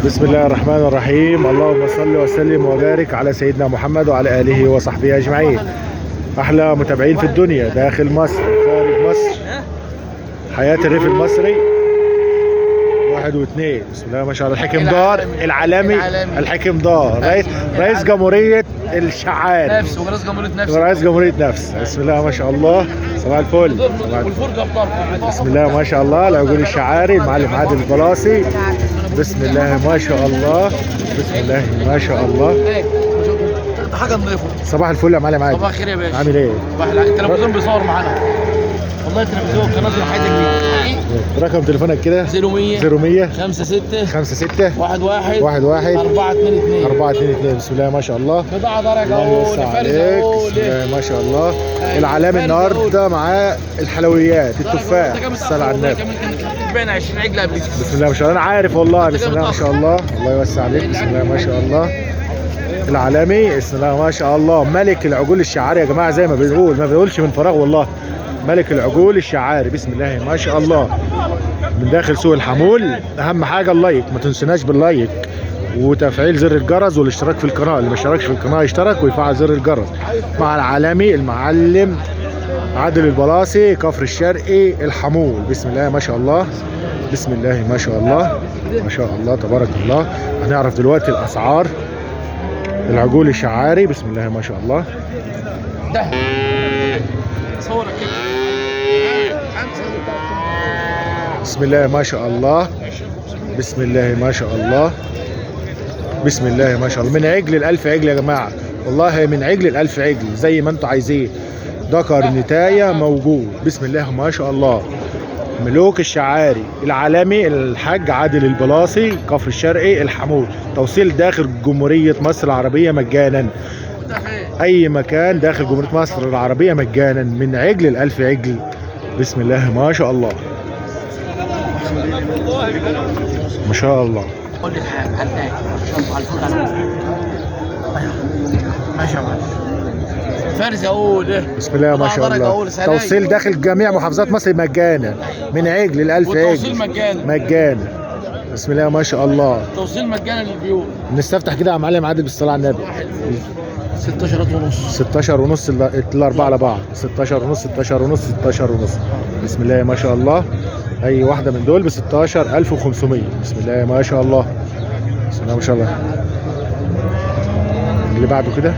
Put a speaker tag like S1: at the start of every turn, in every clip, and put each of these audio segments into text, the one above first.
S1: بسم الله الرحمن الرحيم. اللهم صل وسلم وبارك على سيدنا محمد وعلى آله وصحبه أجمعين. أحلى متابعين في الدنيا داخل مصر خارج مصر، حياة الريف المصري واحد واثنين. بسم الله ما شاء الله. الحكم دار العالمي، الحكم دار رئيس جمهورية الشعاري،
S2: نفس ورئيس جمهورية نفس،
S1: رئيس جمهورية نفس. بسم الله ما شاء الله. صباح الفل. بسم الله ما شاء الله. العجول الشعاري المعلم عادل البلاصي. بسم الله ما شاء الله. بسم الله ما شاء الله.
S2: حاجه نضيفه.
S1: صباح الفل يا معلم عادل.
S2: صباح الخير يا باشا.
S1: عامل ايه؟
S2: التلفزيون بيصور معانا والله. التلفزيون قناه حياتك دي.
S1: رقم تليفونك كده
S2: 0100
S1: 0100
S2: 56
S1: 56
S2: 11
S1: 11
S2: 422
S1: 422. بسم الله ما شاء الله.
S2: بضاعه درجه
S1: الله
S2: اهو.
S1: يوسع عليك. بسم الله ما شاء الله. العالمي النهارده معاه الحلويات التفاح. الصلاة على النبي.
S2: بين 20 عجله قبل كده.
S1: بسم الله ما شاء الله. انا عارف والله. بسم الله ما شاء الله. الله يوسع عليك. بسم الله ما شاء الله. العالمي بسم الله ما شاء الله. ملك العجول الشعاري يا جماعه، زي ما بنقول، ما بنقولش من فراغ والله. ملك العجول الشعاري بسم الله ما شاء الله. من داخل سوق الحمول. اهم حاجه اللايك، ما تنسوناش باللايك وتفعيل زر الجرس والاشتراك في القناه. اللي ما اشتركش في القناه يشترك ويفعل زر الجرس. مع العالمي المعلم عادل البلاصي، كفر الشرقي الحمول. بسم الله ما شاء الله. بسم الله ما شاء الله. ما شاء الله تبارك الله. هنعرف دلوقتي الاسعار العجول الشعاري. بسم الله ما شاء الله.
S2: ده صورك كده.
S1: بسم الله ما شاء الله. بسم الله ما شاء الله. بسم الله ما شاء الله. من عجل الألف عجل يا جماعة، والله من عجل الألف عجل زي ما انتوا عايزين. ذكر نتاية موجود. بسم الله ما شاء الله. ملوك الشعاري العالمي الحاج عادل البلاصي، كفر الشرقي الحمول. توصيل داخل جمهورية مصر العربية مجانا. اي مكان داخل جمهورية مصر العربية مجانا. من عجل الألف عجل. بسم الله ما شاء الله. ما شاء الله.
S2: قول لي الحاجه على ماشي يا معلم. فارس اقول
S1: بسم الله ما شاء الله. توصيل داخل جميع محافظات مصر مجانا. من عجل الألف عجل.
S2: والتوصيل مجانا.
S1: مجانا. بسم الله ما شاء الله.
S2: توصيل مجانا للبيوت.
S1: نستفتح كده يا معلم عادل بالصلاة على النبي.
S2: 16 ونص.
S1: 16 ونص الأربعة على بعض. 16 ونص 16 ونص 16 ونص. بسم الله ما شاء الله. أي واحدة من دول ب 16500. بسم الله ما شاء الله. بسم الله ما شاء الله. اللي بعده كده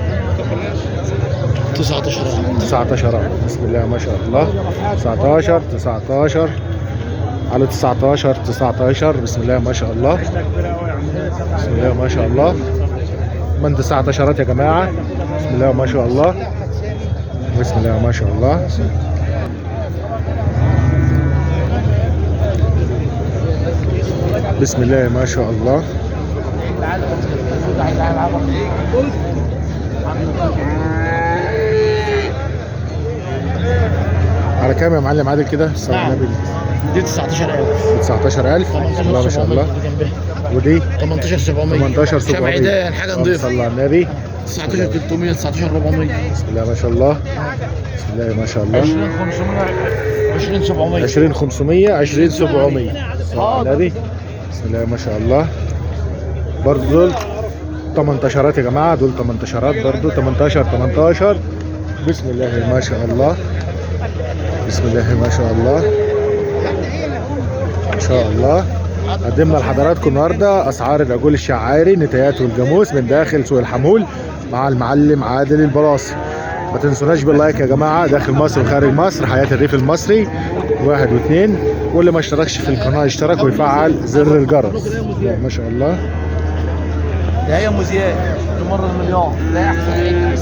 S1: 19. بسم الله ما شاء الله. 19 على 19. بسم الله ما شاء الله. بسم الله ما شاء الله. من 19 يا جماعة. بسم الله ما شاء الله. بسم الله ما شاء الله. بسم الله ما شاء الله. على كام يا معلم عادل كده؟
S2: نعم. دي 19000.
S1: 19000. بسم الله ما شاء الله. ودي
S2: 18700.
S1: 18700.
S2: شمعدان حاجه نضيفه.
S1: صلى على النبي.
S2: 19300 19400.
S1: بسم الله ما شاء الله. بسم الله ما شاء الله.
S2: 20700
S1: 20500 20700. صلى على النبي. بسم الله ما شاء الله. برضه دول 18 يا جماعه. دول 18 برضه. 18. بسم الله ما شاء الله. بسم الله ما شاء الله. ما شاء الله. قدمنا لحضراتكم النهارده اسعار العجول الشعاري نتايات والجاموس من داخل سوق الحمول مع المعلم عادل البلاصي. ما تنسوناش باللايك يا جماعه داخل مصر وخارج مصر، حياه الريف المصري واحد واثنين. واللي ما اشتركش في القناه يشترك ويفعل زر الجرس. ما شاء الله.
S2: ده هي ام زياد تمر المليون. ده احسن.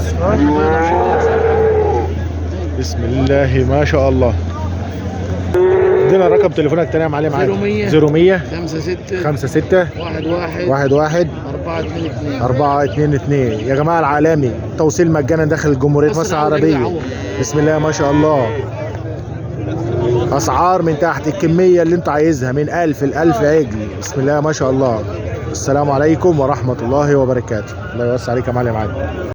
S1: بسم الله ما شاء الله. ادينا رقم تليفونك تاني يا معلم عادل.
S2: 0100
S1: 56
S2: 56 11
S1: 422 يا جماعه. العالمي توصيل مجانا داخل جمهوريه مصر العربيه. بسم الله ما شاء الله. اسعار من تحت، الكميه اللي انت عايزها من 1000 ل 1000 عجل. بسم الله ما شاء الله. السلام عليكم ورحمه الله وبركاته. الله يوسع عليك يا معلم عادل.